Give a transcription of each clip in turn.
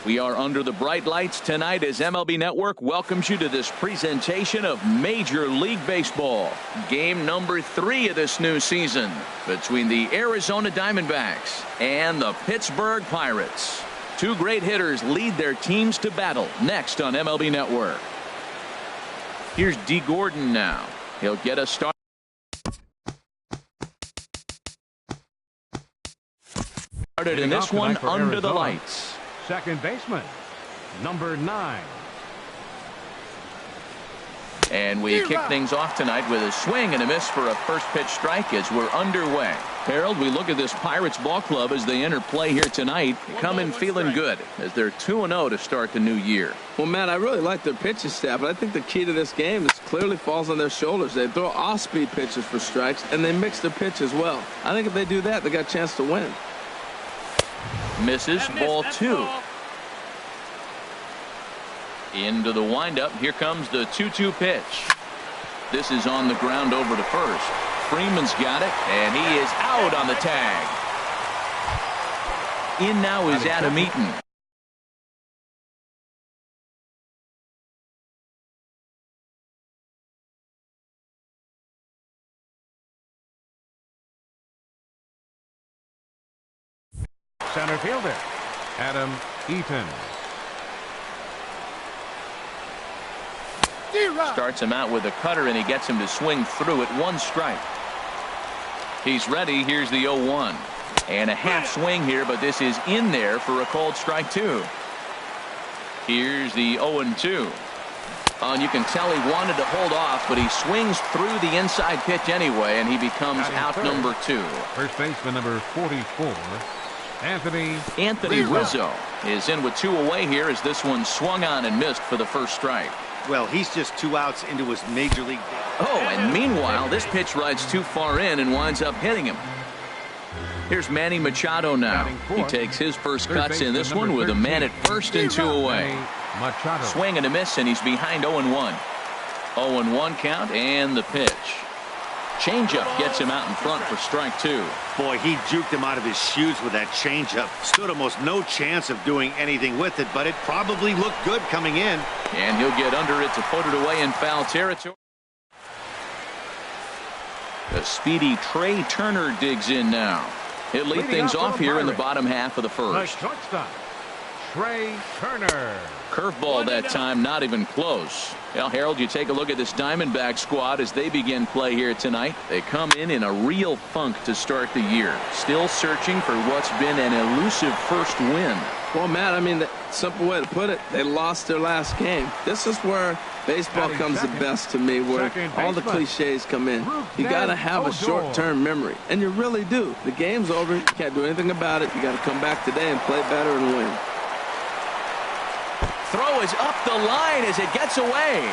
We are under the bright lights tonight as MLB Network welcomes you to this presentation of Major League Baseball. Game number 3 of this new season between the Arizona Diamondbacks and the Pittsburgh Pirates. Two great hitters lead their teams to battle next on MLB Network. Here's D. Gordon now. He'll get us started. In this one under Arizona, the lights. Second baseman, number 9. And we kick things off tonight with a swing and a miss for a first pitch strike as we're underway. Harold, we look at this Pirates ball club as they enter play here tonight. Come in feeling good as they're 2-0 to start the new year. Well, Matt, I really like their pitching staff, but I think the key to this game is clearly falls on their shoulders. They throw off-speed pitches for strikes, and they mix their pitch as well. I think if they do that, they got a chance to win. Misses, ball 2. Into the windup. Here comes the 2-2 pitch. This is on the ground over to first. Freeman's got it, and he is out on the tag. In now is Adam Eaton. Center fielder, Adam Eaton. Starts him out with a cutter, and he gets him to swing through it. 1 strike. He's ready. Here's the 0-1. And a half swing here, but this is in there for a called strike 2. Here's the 0-2. And you can tell he wanted to hold off, but he swings through the inside pitch anyway, and he becomes out number 2. First baseman number 44. Anthony Rizzo is in with 2 away here as this one swung on and missed for the first strike. Well, he's just 2 outs into his major league. Oh, and meanwhile, this pitch rides too far in and winds up hitting him. Here's Manny Machado now. He takes his first cuts in this one with a man at first and 2 away. Swing and a miss, and he's behind 0-1. 0-1 count, and the pitch. Changeup gets him out in front for strike 2. Boy, he juked him out of his shoes with that changeup. Stood almost no chance of doing anything with it, but it probably looked good coming in. And he'll get under it to put it away in foul territory. The speedy Trey Turner digs in now. He'll lead things off here in the bottom half of the first. The shortstop, Trey Turner. Curveball that time, not even close. Well, Harold, you take a look at this Diamondback squad as they begin play here tonight. They come in a real funk to start the year. Still searching for what's been an elusive first win. Well, Matt, I mean, the simple way to put it, they lost their last game. This is where baseball comes the best to me, where all the cliches come in. You got to have a short-term memory, and you really do. The game's over. You can't do anything about it. You got to come back today and play better and win. Throw is up the line as it gets away.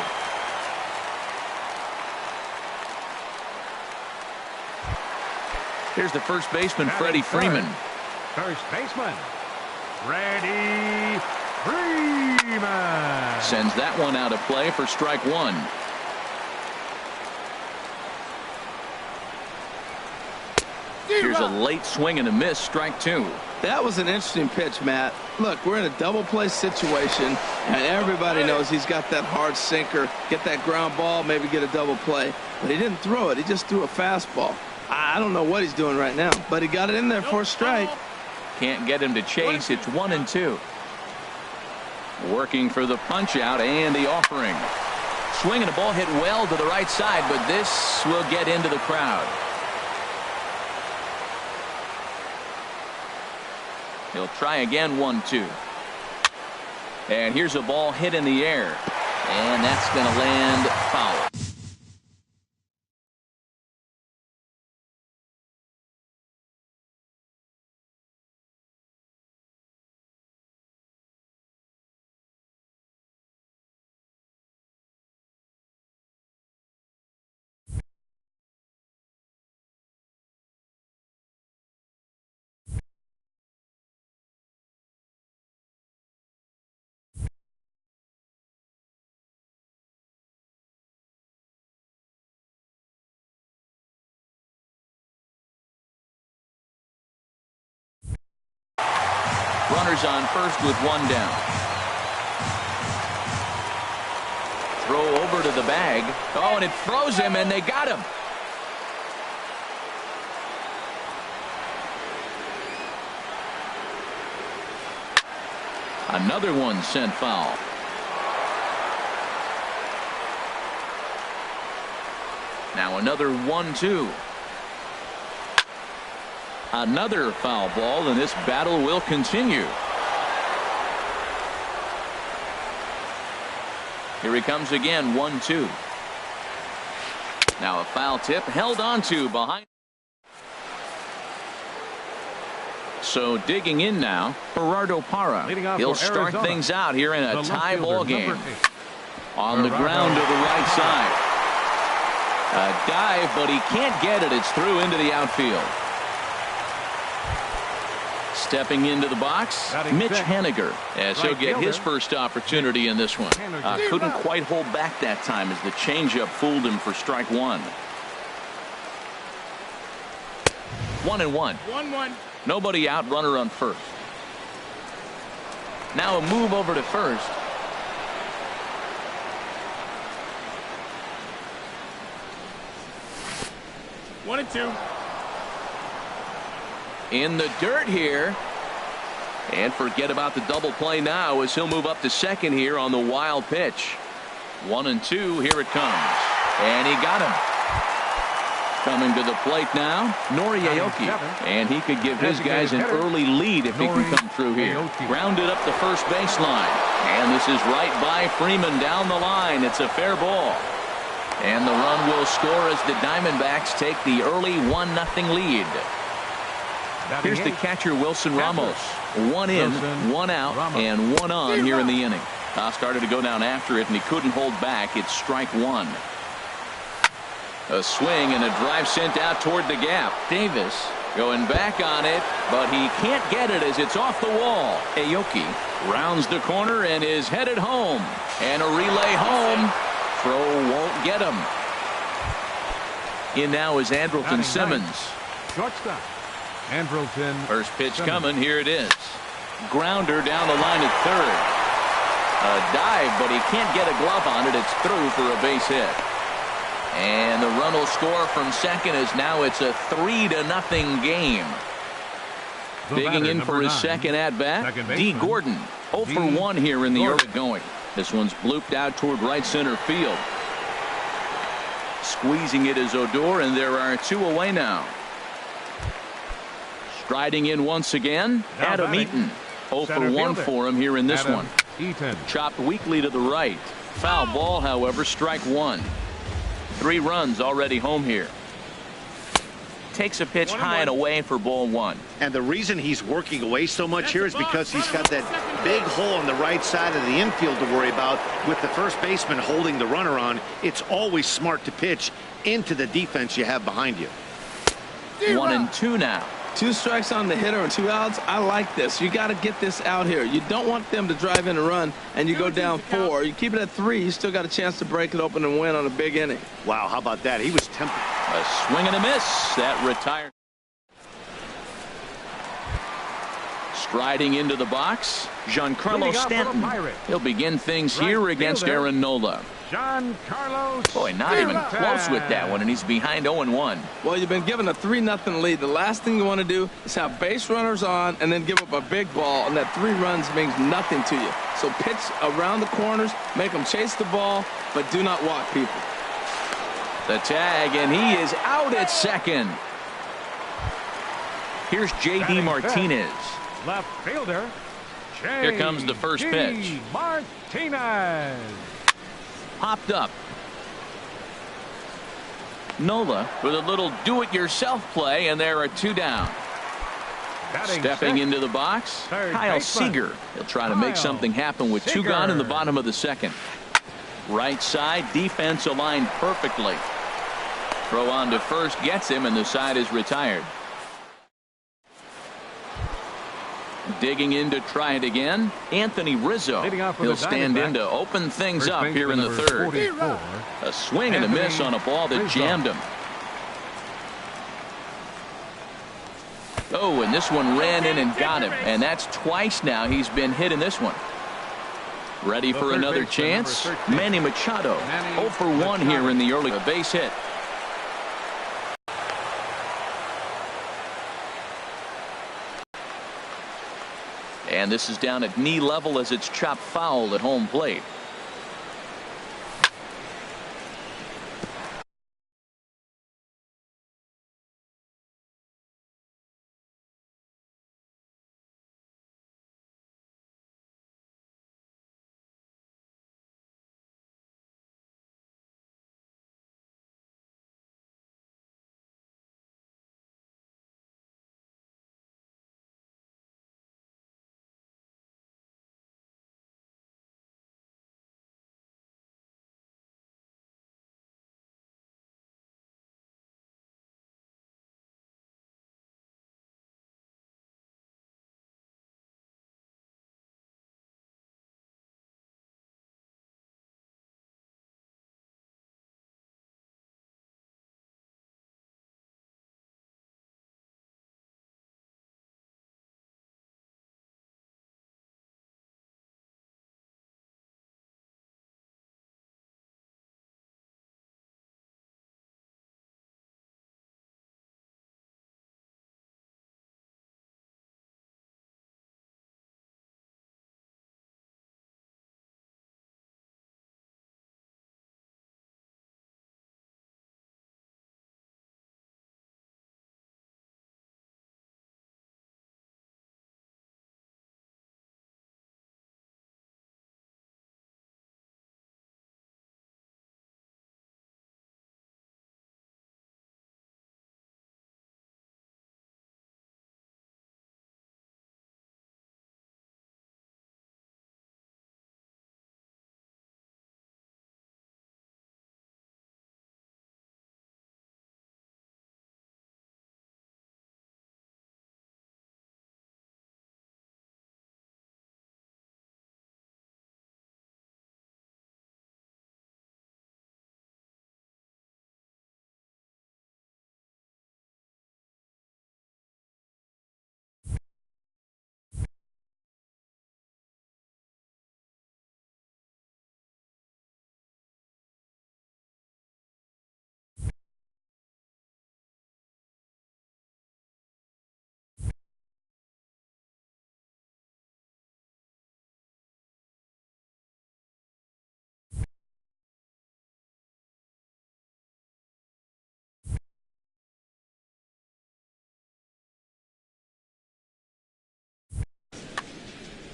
Here's the first baseman, Freddie Freeman. First baseman, Freddie Freeman. Sends that one out of play for strike 1. Here's a late swing and a miss, strike 2. That was an interesting pitch, Matt. Look, we're in a double play situation, and everybody knows he's got that hard sinker. Get that ground ball, maybe get a double play. But he didn't throw it. He just threw a fastball. I don't know what he's doing right now, but he got it in there for a strike. Can't get him to chase. It's 1-2. Working for the punch out and the offering. Swinging a ball hit well to the right side, but this will get into the crowd. He'll try again, 1-2. And here's a ball hit in the air. And that's going to land foul. runners on first with one down. Throw over to the bag. Oh, and it throws him, and they got him. Another one sent foul. Now another 1-2. Another foul ball, and this battle will continue. Here he comes again, 1-2. Now a foul tip held on to behind. So digging in now, Gerardo Parra. He'll start things out here in a tie ball game. On the ground to the right side. A dive, but he can't get it. It's through into the outfield. Stepping into the box, Mitch Haniger, as he'll get his first opportunity in this one. Couldn't quite hold back that time as the changeup fooled him for strike one. 1-1. 1-1. Nobody out, runner on first. Now a move over to first. One and two. In the dirt here. And forget about the double play now as he'll move up to second here on the wild pitch. 1-2. Here it comes. And he got him. Coming to the plate now, Nori Aoki. And he could give his guys an early lead if he can come through here. Grounded up the first baseline. And this is right by Freeman down the line. It's a fair ball. And the run will score as the Diamondbacks take the early 1-0 lead. Here's the catcher, Wilson Ramos. One in, one out, and one on here in the inning. Started to go down after it, and he couldn't hold back. It's strike one. A swing and a drive sent out toward the gap. Davis going back on it, but he can't get it as it's off the wall. Aoki rounds the corner and is headed home. And a relay home. Throw won't get him. In now is Andrelton Simmons. Shortstop. Andrelton. First pitch coming. Here it is. Grounder down the line at third. A dive, but he can't get a glove on it. It's through for a base hit. And the run will score from second as now it's a 3-0 game. Digging in for his second at-bat, D. Gordon. 0 for 1 here in the early going. This one's blooped out toward right center field. Squeezing it is Odor, and there are two away now. Striding in once again, Adam Eaton. 0 for 1 for him here in this one. Chopped weakly to the right. Foul ball, however, strike one. 3 runs already home here. Takes a pitch high and away for ball one. And the reason he's working away so much here is because he's got that big hole on the right side of the infield to worry about. With the first baseman holding the runner on, it's always smart to pitch into the defense you have behind you. 1-2 now. 2 strikes on the hitter and 2 outs. I like this. You got to get this out here. You don't want them to drive in a run and you go down 4. You keep it at 3. You still got a chance to break it open and win on a big inning. Wow, how about that? He was tempted. A swing and a miss. That retired. Striding into the box, Giancarlo Stanton. He'll begin things here against Aaron Nola. Giancarlo. Boy, not even close with that one, and he's behind 0-1. Well, you've been given a 3-0 lead. The last thing you want to do is have base runners on and then give up a big ball, and that 3 runs means nothing to you. So pitch around the corners, make them chase the ball, but do not walk people. The tag, and he is out at second. Here's J.D. Martinez. Left fielder. Here comes the first pitch. Martinez. Popped up. Nola with a little do-it-yourself play, and there are 2 down. Stepping into the box, Kyle Seager. He'll try to make something happen with 2 gone in the bottom of the second. Right side, defense aligned perfectly. Throw on to first gets him, and the side is retired. Digging in to try it again, Anthony Rizzo. He'll stand in to open things up here in the third. A swing and a miss on a ball that jammed him. Oh, and this one ran in and got him. And that's twice now he's been hit in this one. Ready for another chance? Manny Machado. 0 for 1 here in the early. A base hit. And this is down at knee level as it's chopped foul at home plate.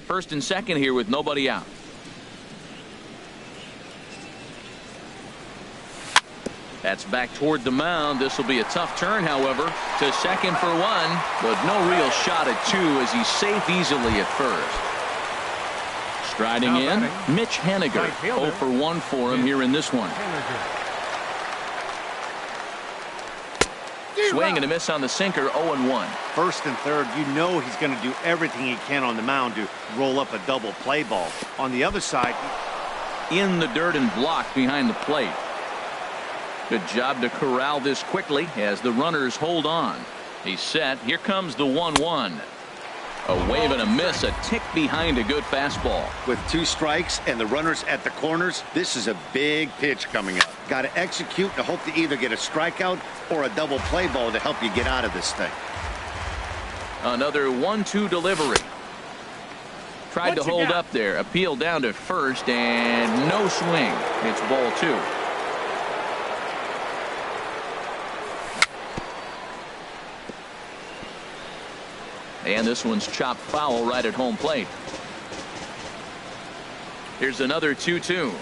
First and second here with nobody out. That's back toward the mound. This will be a tough turn, however, to second for 1, but no real shot at 2 as he's safe easily at first. Striding in, Mitch Haniger. 0 for 1 for him here in this one. Swing and a miss on the sinker. 0-1. First and third, you know he's going to do everything he can on the mound to roll up a double play ball. On the other side, in the dirt and blocked behind the plate. Good job to corral this quickly as the runners hold on. He's set. Here comes the 1-1. A wave and a miss, a tick behind a good fastball. With 2 strikes and the runners at the corners, this is a big pitch coming up. Got to execute to hope to either get a strikeout or a double play ball to help you get out of this thing. Another 1-2 delivery. Tried to hold up there. Appeal down to first and no swing. It's ball 2. And this one's chopped foul right at home plate. Here's another 2-2.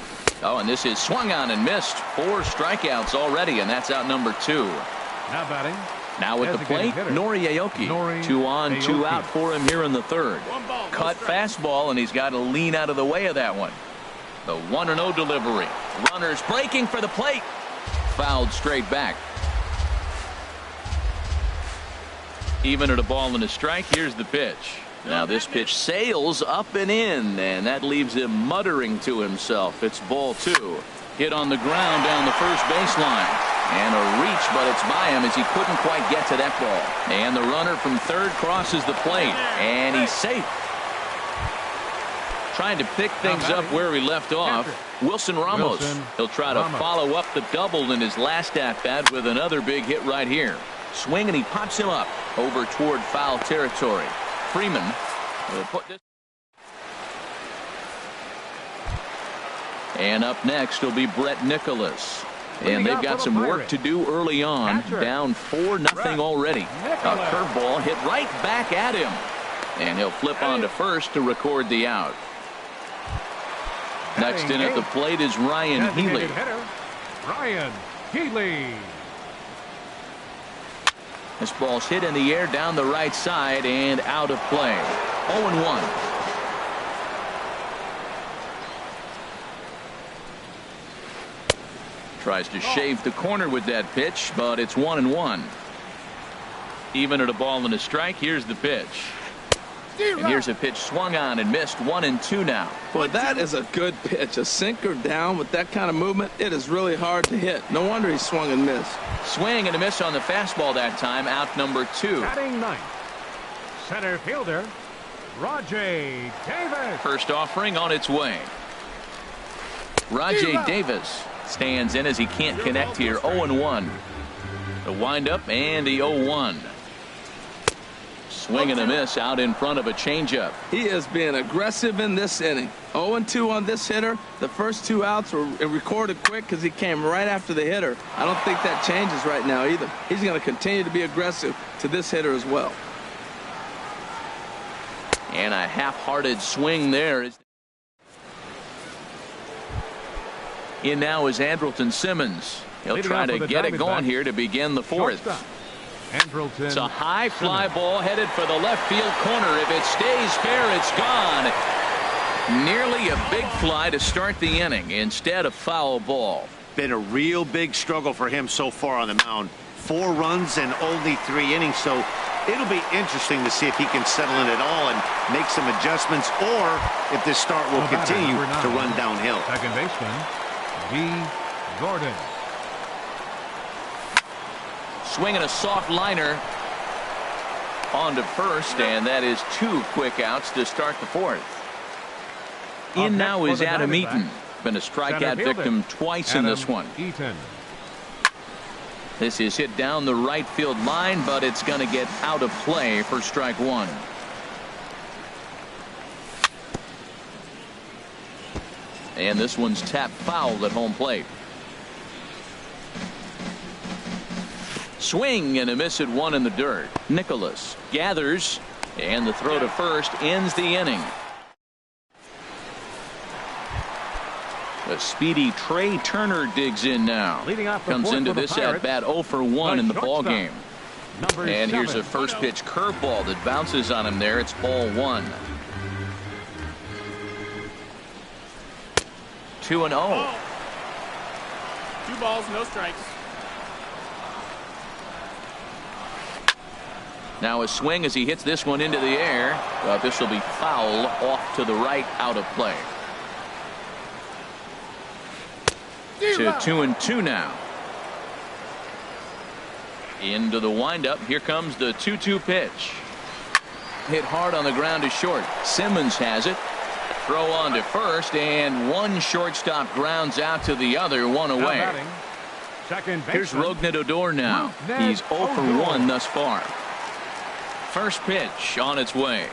Oh, and this is swung on and missed. 4 strikeouts already, and that's out number 2. Now batting. Now at the plate, Nori Aoki. 2 on, 2 out for him here in the third. Cut fastball, and he's got to lean out of the way of that one. The 1-0 delivery. Runners breaking for the plate. Fouled straight back. Even at a ball and a strike, here's the pitch. Now this pitch sails up and in, and that leaves him muttering to himself. It's ball 2. Hit on the ground down the first baseline. And a reach, but it's by him as he couldn't quite get to that ball. And the runner from third crosses the plate, and he's safe. Trying to pick things up where he left off. Wilson Ramos. He'll try to follow up the double in his last at-bat with another big hit right here. Swing, and he pops him up over toward foul territory. Freeman will put this. And up next will be Brett Nicholas. And they've got some work to do early on. Down 4-0 already. A curveball hit right back at him. And he'll flip on to first to record the out. Next in at the plate is Ryan Healy. Ryan Healy. This ball's hit in the air down the right side and out of play. 0-1. Tries to shave the corner with that pitch, but it's 1-1. Even at a ball and a strike, here's the pitch. And here's a pitch swung on and missed. 1-2 now. Boy, that is a good pitch. A sinker down with that kind of movement, it is really hard to hit. No wonder he swung and missed. Swing and a miss on the fastball that time. Out number 2. Batting ninth, center fielder Rajay Davis. First offering on its way. Rajay Davis stands in as he can't connect here. 0-1. The windup and the 0-1. Swing and a miss out in front of a changeup. He is being aggressive in this inning. 0-2 on this hitter. The first 2 outs were recorded quick because he came right after the hitter. I don't think that changes right now either. He's going to continue to be aggressive to this hitter as well. And a half-hearted swing there. In now is Andrelton Simmons. He'll try to get it going here to begin the 4th. It's a high fly ball headed for the left field corner. If it stays fair, it's gone. Nearly a big fly to start the inning instead of foul ball. Been a real big struggle for him so far on the mound. 4 runs and only 3 innings, so it'll be interesting to see if he can settle in at all and make some adjustments, or if this start will continue to run downhill. Second baseman D. Gordon. Swinging a soft liner on to first, and that is 2 quick outs to start the 4th. In now is Adam Eaton. Been a strikeout victim twice in this one. This is hit down the right field line, but it's going to get out of play for strike 1. And this one's tapped foul at home plate. Swing and a miss at 1 in the dirt. Nicholas gathers, and the throw to first ends the inning. The speedy Trey Turner digs in now. Comes into this at bat 0 for 1 in the ball game. And here's a first pitch curveball that bounces on him there. It's ball 1. 2-0. 2 balls, no strikes. Now a swing as he hits this one into the air. This will be foul off to the right, out of play. To 2-2 now. Into the windup. Here comes the 2-2 pitch. Hit hard on the ground to short. Simmons has it. Throw on to first, and one shortstop grounds out to the other, 1 away. Here's Rougned Odor now. He's 0 for 1 thus far. First pitch on its way.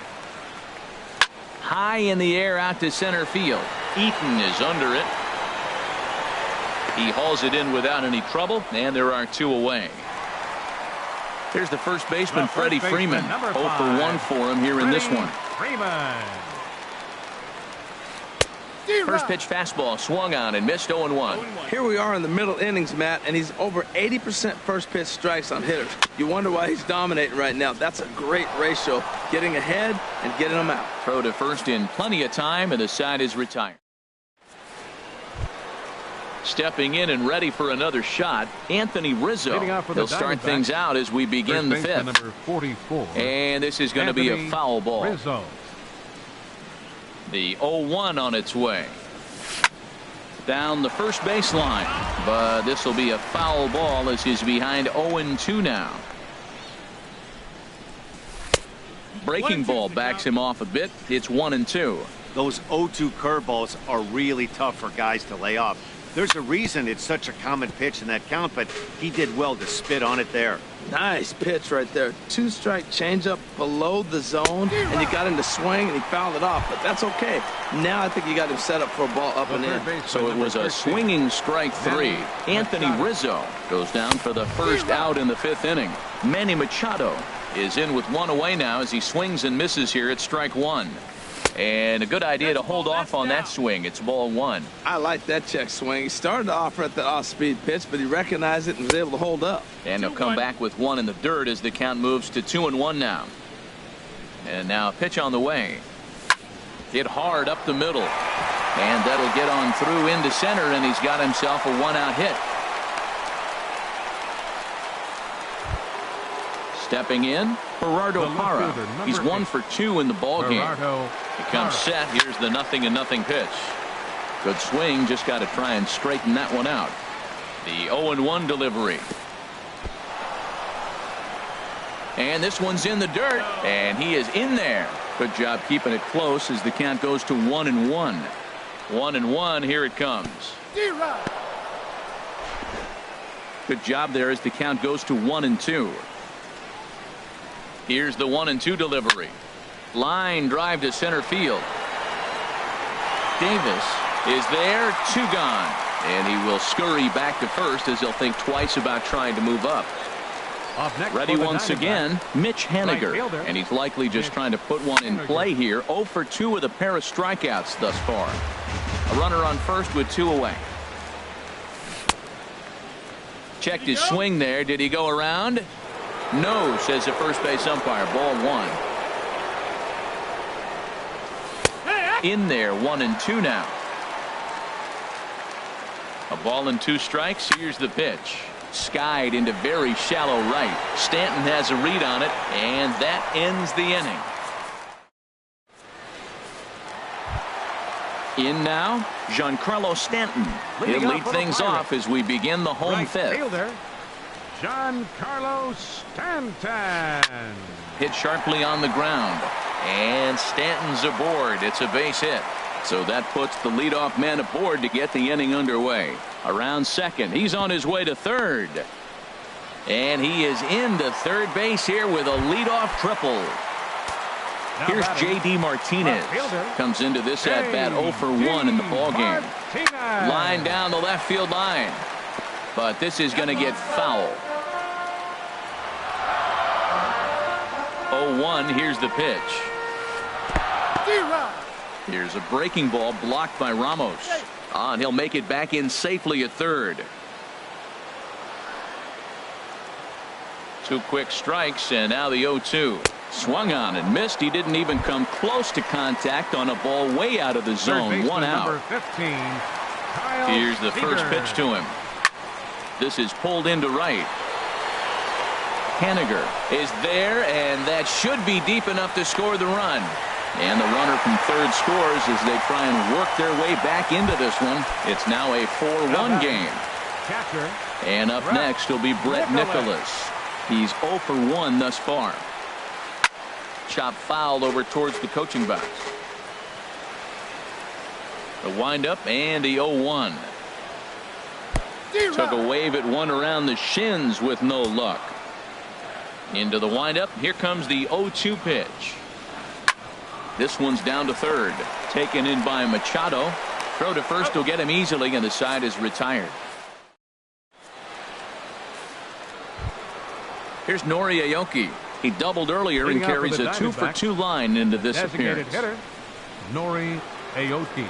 High in the air out to center field. Eaton is under it. He hauls it in without any trouble, and there are 2 away. Here's the first baseman, Freddie Freeman. 0 for 1 for him here in this one. First pitch fastball swung on and missed. 0-1. Here we are in the middle innings, Matt, and he's over 80% first pitch strikes on hitters. You wonder why he's dominating right now. That's a great ratio, getting ahead and getting them out. Throw to first in plenty of time, and the side is retired. Stepping in and ready for another shot, Anthony Rizzo. He'll start things out as we begin the 5th. And this is going to be a foul ball. The 0-1 on its way. down the first baseline, but this will be a foul ball as he's behind 0-2 now. Breaking ball backs him off a bit. It's 1-2. Those 0-2 curveballs are really tough for guys to lay off. There's a reason it's such a common pitch in that count, but he did well to spit on it there. Nice pitch right there. 2-strike changeup below the zone, and you got him to swing, and he fouled it off, but that's okay. Now I think you got him set up for a ball up and in. So it was a swinging strike 3. Anthony Rizzo goes down for the first out in the 5th inning. Manny Machado is in with 1 away now as he swings and misses here at strike 1. And a good idea to hold off on that swing. It's ball 1. I like that check swing. He started off at the off-speed pitch, but he recognized it and was able to hold up. And he'll come back with 1 in the dirt as the count moves to 2-1 now. And now a pitch on the way. Hit hard up the middle. And that'll get on through into center, and he's got himself a 1-out hit. Stepping in, Gerardo Parra. He's 1 for 2 in the ball game. He comes set. Here's the 0-0 pitch. Good swing. Just got to try and straighten that one out. The 0-1 delivery. And this one's in the dirt, and he is in there. Good job keeping it close as the count goes to 1-1. 1-1. Here it comes. Good job there as the count goes to 1-2. Here's the 1-2 delivery. Line drive to center field. Davis is there. 2 gone. And he will scurry back to first as he'll think twice about trying to move up. Ready once again, Mitch Haniger. And he's likely just trying to put one in play here. 0 for 2 with a pair of strikeouts thus far. A runner on first with 2 away. Checked his swing there. Did he go around? No, says the first base umpire. Ball 1. In there, 1-2 now. A ball and 2 strikes. Here's the pitch. Skied into very shallow right. Stanton has a read on it, and that ends the inning. In now, Giancarlo Stanton. He'll lead things off as we begin the home 5th. Giancarlo Stanton. Hit sharply on the ground. And Stanton's aboard. It's a base hit. So that puts the leadoff man aboard to get the inning underway. Around second. He's on his way to third. And he is into third base here with a leadoff triple. Here's J.D. Martinez. Comes into this at bat 0 for 1 in the ballgame. Line down the left field line. But this is going to get foul. 0-1. Here's the pitch. Here's a breaking ball blocked by Ramos. And he'll make it back in safely at third. 2 quick strikes, and now the 0-2. Swung on and missed. He didn't even come close to contact on a ball way out of the zone. 1 out. 15, Here's the first pitch to him. This is pulled into right. Haniger is there, and that should be deep enough to score the run. And the runner from third scores as they try and work their way back into this one. It's now a 4-1 game. And up next will be Brett Nicholas. He's 0 for 1 thus far. Chop fouled over towards the coaching box. The windup and the 0-1. Took a wave at one around the shins with no luck. Into the windup. Here comes the 0-2 pitch. This one's down to third. Taken in by Machado. Throw to first will get him easily, and the side is retired. Here's Nori Aoki. He doubled earlier and carries a 2 for 2 line into this appearance. Hitter, Nori Aoki.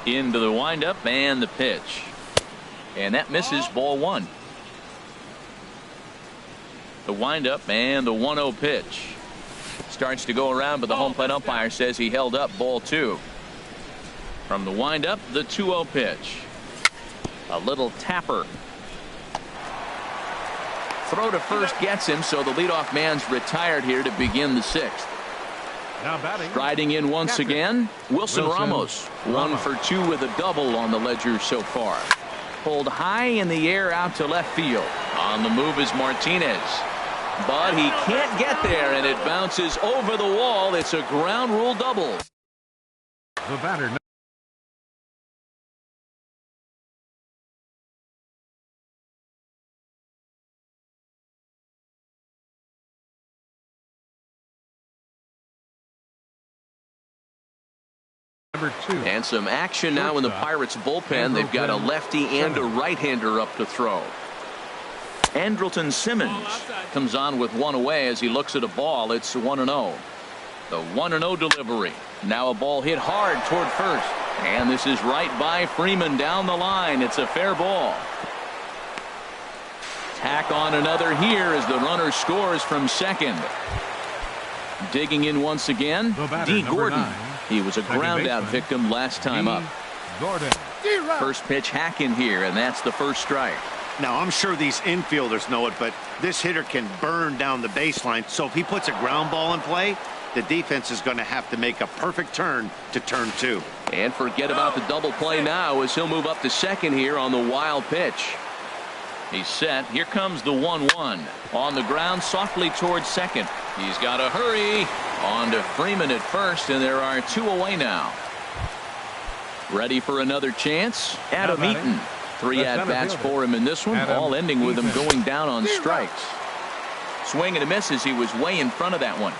Into the windup and the pitch. And that misses. Ball 1. The windup and the 1-0 pitch. Starts to go around, but the home plate umpire says he held up. Ball 2. From the windup, the 2-0 pitch. A little tapper. Throw to first gets him, so the leadoff man's retired here to begin the 6th. Now batting. Striding in once again, Wilson Ramos. 1 for 2 with a double on the ledger so far. Pulled high in the air out to left field. On the move is Martinez. But he can't get there, and it bounces over the wall. It's a ground rule double. The batter. And some action now in the Pirates bullpen. They've got a lefty and a right-hander up to throw. Andrelton Simmons comes on with one away as he looks at a ball. It's 1-0. The 1-0 delivery. Now a ball hit hard toward first. And this is right by Freeman down the line. It's a fair ball. Tack on another here as the runner scores from second. Digging in once again, D. Gordon. He was a ground-out victim last time up. First pitch hack in here, and that's the first strike. Now, I'm sure these infielders know it, but this hitter can burn down the baseline. So if he puts a ground ball in play, the defense is going to have to make a perfect turn to turn 2. And forget about the double play now as he'll move up to second here on the wild pitch. He's set. Here comes the 1-1. On the ground softly towards second. He's got to hurry. On to Freeman at first, and there are 2 away now. Ready for another chance? Adam Eaton. 3 at-bats for him in this one, all ending with him going down on strikes. Swing and a miss as he was way in front of that one.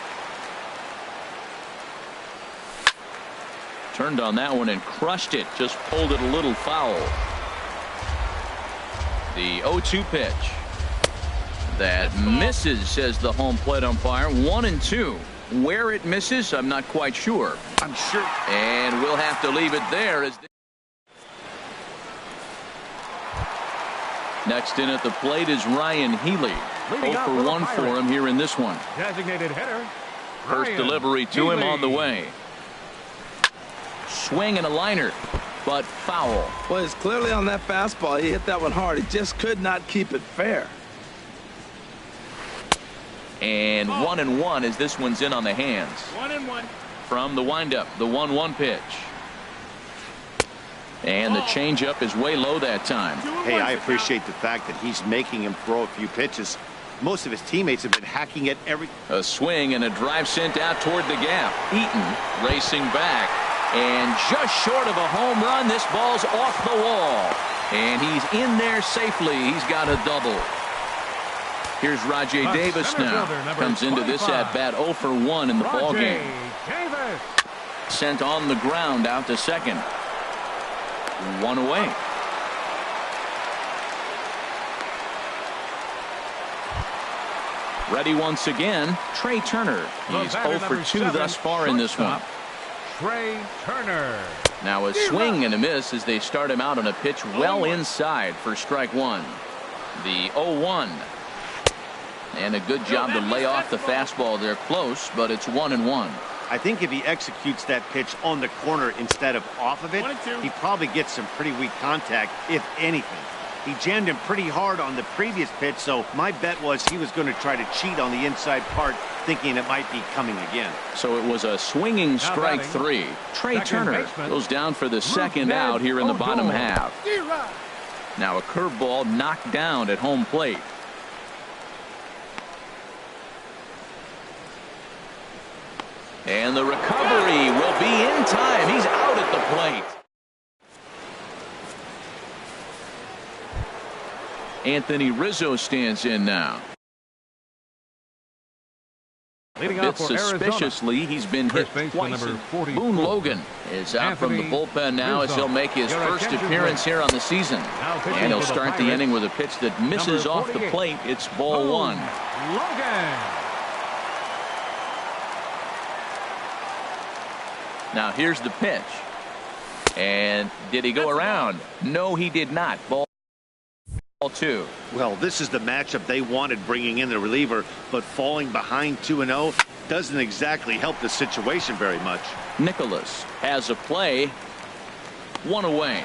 Turned on that one and crushed it. Just pulled it a little foul. The 0-2 pitch. That misses, says the home plate umpire. 1-2. Where it misses, I'm not quite sure. I'm sure. And we'll have to leave it there. As next in at the plate is Ryan Healy. 0 for 1 for him here in this one. Designated hitter. First delivery to him on the way. Swing and a liner, but foul. Well, it's clearly on that fastball. He hit that one hard. He just could not keep it fair. And 1-1 as this one's in on the hands. 1-1. From the windup, the 1-1 pitch. And the changeup is way low that time. Hey, I appreciate the fact that he's making him throw a few pitches. Most of his teammates have been hacking at every. A swing and a drive sent out toward the gap. Eaton racing back. And just short of a home run, this ball's off the wall. And he's in there safely. He's got a double. Here's Rajay Davis now. Comes into this at-bat 0 for 1 in the ballgame. Sent on the ground out to second. 1 away. Ready once again, Trey Turner. He's 0 for 2 thus far in this one. Trey Turner. Now a swing and a miss as they start him out on a pitch well inside for strike 1. The 0-1. And a good job to lay off the fastball. They're close, but it's 1-1. I think if he executes that pitch on the corner instead of off of it, he probably gets some pretty weak contact, if anything. He jammed him pretty hard on the previous pitch, so my bet was he was going to try to cheat on the inside part, thinking it might be coming again. So it was a swinging strike 3. Trey Turner goes down for the second out here in the bottom half. Now a curveball knocked down at home plate. And the recovery will be in time. He's out at the plate. Anthony Rizzo stands in now. A bit suspiciously, he's been hit twice. Boone Logan is out from the bullpen now as he'll make his first appearance here on the season. And he'll start the inning with a pitch that misses off the plate. It's ball 1. Now here's the pitch. And did he go around? No, he did not. Ball 2. Well, this is the matchup they wanted, bringing in the reliever, but falling behind 2-0 doesn't exactly help the situation very much. Nicholas has a play. 1 away.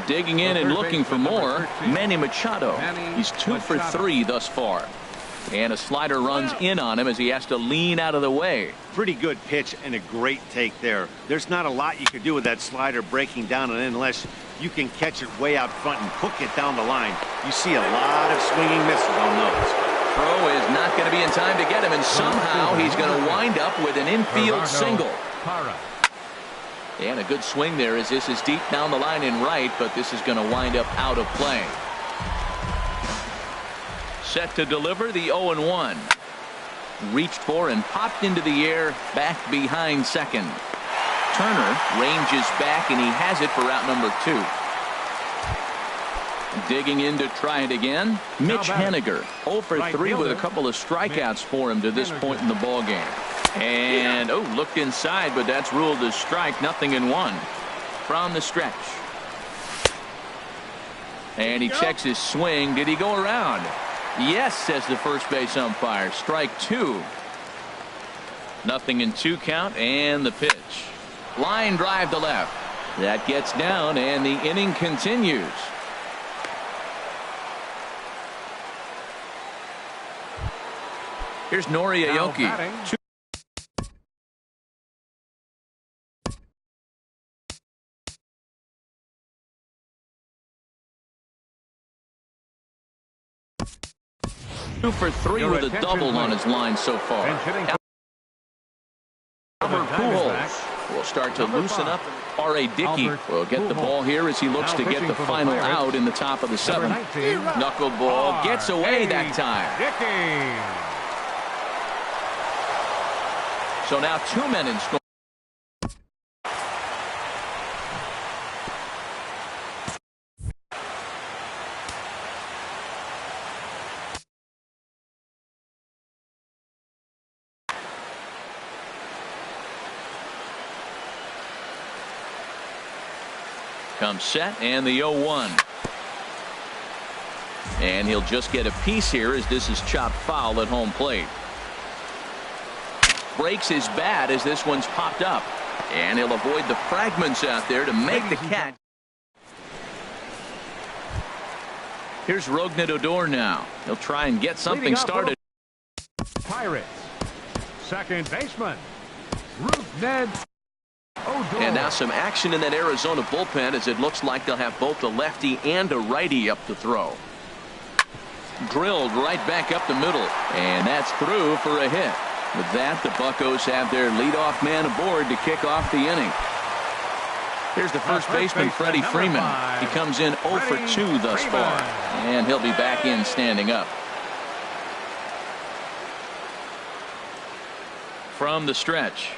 Digging in and looking for more. Manny Machado. He's 2 for 3 thus far. And a slider runs in on him as he has to lean out of the way. Pretty good pitch and a great take there. There's not a lot you could do with that slider breaking down and in unless you can catch it way out front and hook it down the line. You see a lot of swinging misses on those. Throw is not going to be in time to get him, and somehow he's going to wind up with an infield single. And a good swing there as this is deep down the line in right, but this is going to wind up out of play. Set to deliver the 0-1. Reached for and popped into the air back behind second. Turner ranges back and he has it for out number 2. Digging in to try it again. Mitch Haniger 0 for 3 with a couple of strikeouts for him to this point in the ball game. And looked inside, but that's ruled as strike. 0-1 from the stretch. And he checks his swing. Did he go around? Yes, says the first base umpire. Strike 2. 0-2 count, and the pitch. Line drive to left. That gets down, and the inning continues. Here's Nori Aoki. 2 for 3 with a double on his line so far. Albert Pujols will start to loosen up. R.A. Dickey will get the ball here as he looks to get the final out in the top of the 7th. Knuckleball gets away that time. So now 2 men in score. Comes set and the 0-1. And he'll just get a piece here as this is chopped foul at home plate. Breaks his bat as this one's popped up. And he'll avoid the fragments out there to make the catch. Here's Rougned Odor now. He'll try and get something started. Pirates. Second baseman. Rougned Odor. And now some action in that Arizona bullpen as it looks like they'll have both a lefty and a righty up to throw. Drilled right back up the middle. And that's through for a hit. With that, the Buccos have their leadoff man aboard to kick off the inning. Here's the first baseman, Freddie Freeman. He comes in 0 for 2 thus far. And he'll be back in standing up. From the stretch.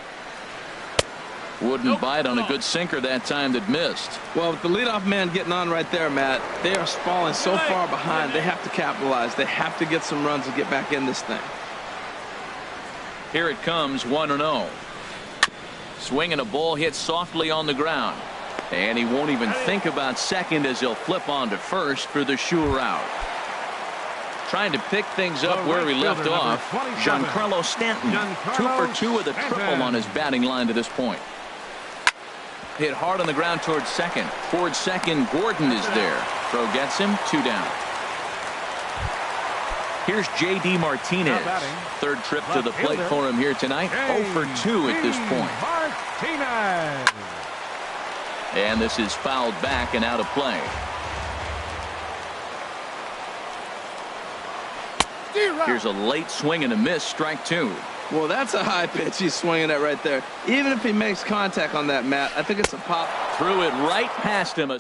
Wouldn't bite on a good sinker that time that missed. Well, with the leadoff man getting on right there, Matt, they are falling so far behind. They have to capitalize. They have to get some runs and get back in this thing. Here it comes, 1-0. Swinging a ball hit softly on the ground. And he won't even think about second as he'll flip on to first for the sure out. Trying to pick things up where he left off. Giancarlo Stanton, 2 for 2 with a triple on his batting line to this point. Hit hard on the ground towards second. Towards second, Gordon is there. Throw gets him, 2 down. Here's J.D. Martinez. Third trip to the plate for him here tonight. 0 for 2 at this point. And this is fouled back and out of play. Here's a late swing and a miss, strike 2. Well, that's a high pitch he's swinging at right there. Even if he makes contact on that, Matt, I think it's a pop. Threw it right past him.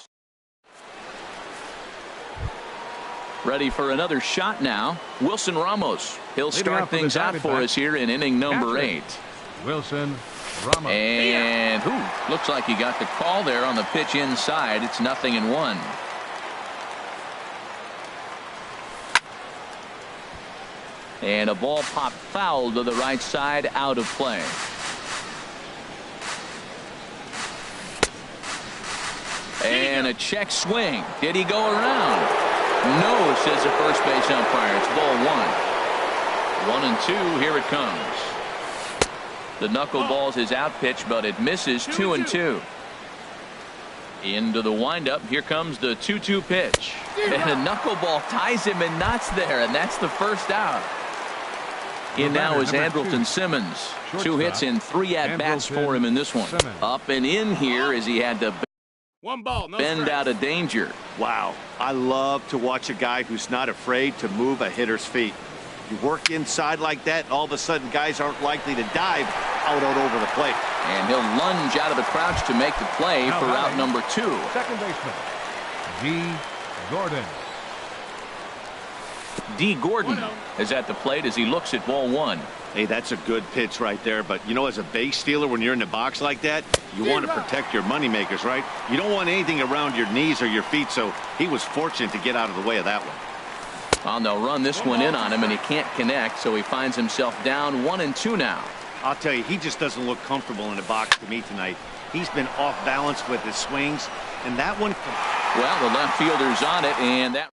Ready for another shot now. Wilson Ramos. He'll start things out for us here in inning number 8. Wilson Ramos. And looks like he got the call there on the pitch inside. It's 0-1. And a ball popped foul to the right side, out of play. And a check swing. Did he go around? No, says the first base umpire. It's ball 1. 1-2. Here it comes. The knuckleballs is out pitch, but it misses. 2-2. Into the windup. Here comes the 2-2 pitch. And a knuckleball ties him in knots there, and that's the first out. In now is Andrelton Simmons. 2 hits and 3 at-bats for him in this one. Up and in here as he had to 1 ball, no bend strikes. out of danger. Wow, I love to watch a guy who's not afraid to move a hitter's feet. You work inside like that, all of a sudden guys aren't likely to dive out over the plate. And he'll lunge out of the crouch to make the play for out number 2. Second baseman, D. Gordon. D. Gordon is at the plate as he looks at ball 1. Hey, that's a good pitch right there. But, you know, as a base stealer, when you're in the box like that, you want to protect your moneymakers, right? You don't want anything around your knees or your feet, so he was fortunate to get out of the way of that one. Well, they'll run this one in on him, and he can't connect, so he finds himself down 1-2 now. I'll tell you, he just doesn't look comfortable in the box to me tonight. He's been off balance with his swings, and that one... Well, the left fielder's on it, and that...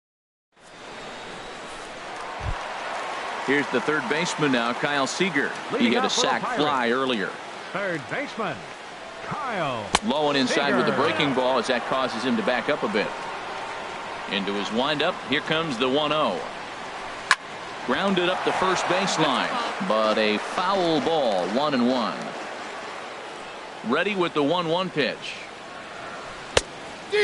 Here's the third baseman now, Kyle Seager. He hit a sac fly earlier. Third baseman, Kyle. Low and inside Seager. with the breaking ball as that causes him to back up a bit. Into his windup. Here comes the 1-0. Grounded up the first baseline, but a foul ball, 1-1. Ready with the 1-1 pitch.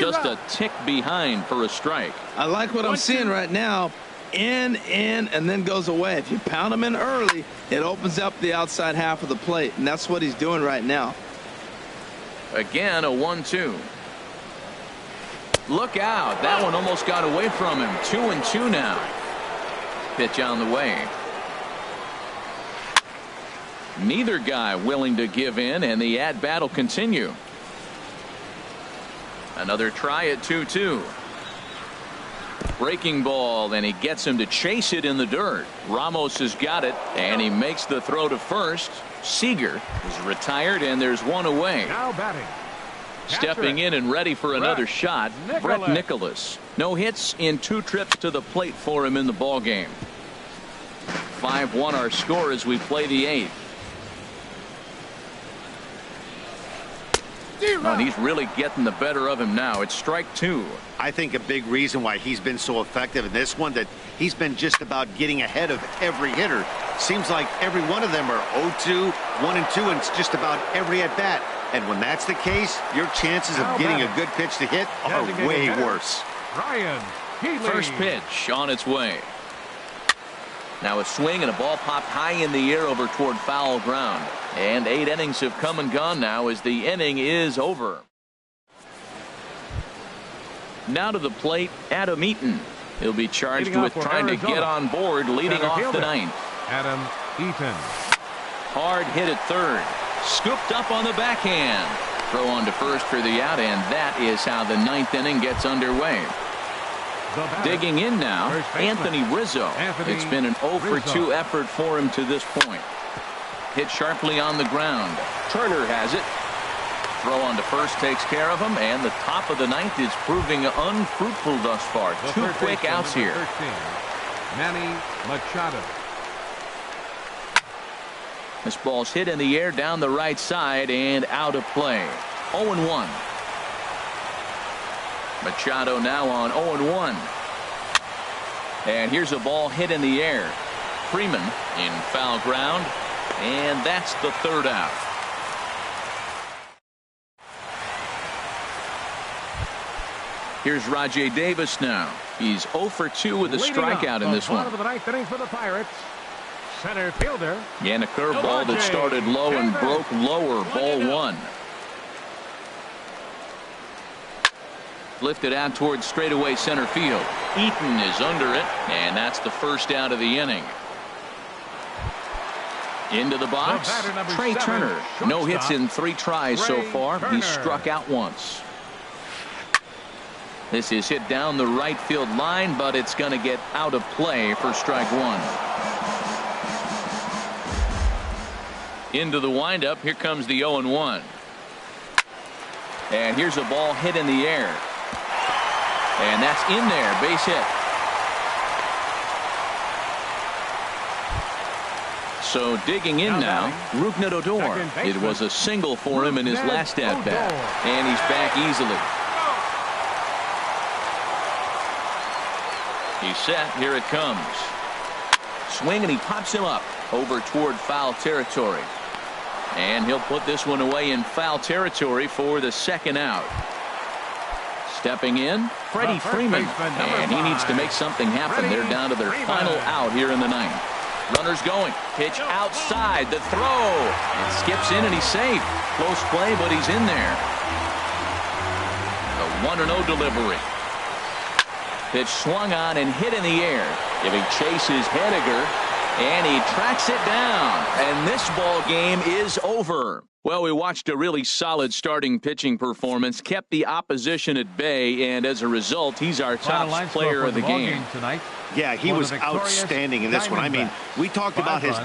Just a tick behind for a strike. I like what I'm seeing right now. In, and then goes away. If you pound him in early, it opens up the outside half of the plate, and that's what he's doing right now. Again, a 1-2. Look out. That one almost got away from him. 2-2 now. Pitch on the way. Neither guy willing to give in, and the at-bat will continue. Another try at 2-2. Breaking ball, and he gets him to chase it in the dirt. Ramos has got it, and he makes the throw to first. Seager is retired, and there's one away. Now batting. Stepping in and ready for another shot, Brett Nicholas. No hits in 2 trips to the plate for him in the ballgame. 5-1 our score as we play the 8th. Oh, and he's really getting the better of him now. It's strike 2. I think a big reason why he's been so effective in this one, that he's been just about getting ahead of every hitter. Seems like every one of them are 0-2, 1-2, and it's just about every at bat. And when that's the case, your chances of getting a good pitch to hit are way worse. Ryan Healy. First pitch on its way. Now a swing and a ball popped high in the air over toward foul ground. And 8 innings have come and gone now as the inning is over. Now to the plate, Adam Eaton. He'll be charged with trying to get on board leading off the 9th. Adam Eaton. Hard hit at third. Scooped up on the backhand. Throw on to first for the out, and that is how the 9th inning gets underway. Digging in now, Anthony Rizzo. It's been an 0-for-2 effort for him to this point. Hit sharply on the ground. Turner has it. Throw on to first takes care of him, and the top of the 9th is proving unfruitful thus far. 2 quick outs here. 13, Manny Machado. This ball's hit in the air down the right side and out of play. 0-1. Machado now on 0-1. And here's a ball hit in the air. Freeman in foul ground, and that's the 3rd out. Here's Rajai Davis now. He's 0-for-2 with a strikeout in this one. Of the 9th inning for the Pirates. Center fielder. And a curveball that started low and broke lower. Ball 1. Lifted out towards straightaway center field. Eaton is under it, and that's the 1st out of the inning. Into the box, Trey Turner. No hits in 3 tries so far. He struck out once. This is hit down the right field line, but it's going to get out of play for strike 1. Into the windup. Here comes the 0-1. And here's a ball hit in the air. And that's in there. Base hit. So digging in now, Rougned Odor. It was a single for him in his last at bat. And he's back easily. He's set. Here it comes. swing, and he pops him up over toward foul territory. And he'll put this one away in foul territory for the second out. Stepping in, Freddie Freeman. And he needs to make something happen. They're down to their final out here in the ninth. Runners going. Pitch outside. The throw. It skips in and he's safe. Close play, but he's in there. The 1-0 delivery. Pitch swung on and hit in the air. Giving chase is Henniger. And he tracks it down. And this ball game is over. Well, we watched a really solid starting pitching performance, kept the opposition at bay, and as a result, he's our top player of the game tonight. Yeah, he was outstanding in this one. I mean, we talked about his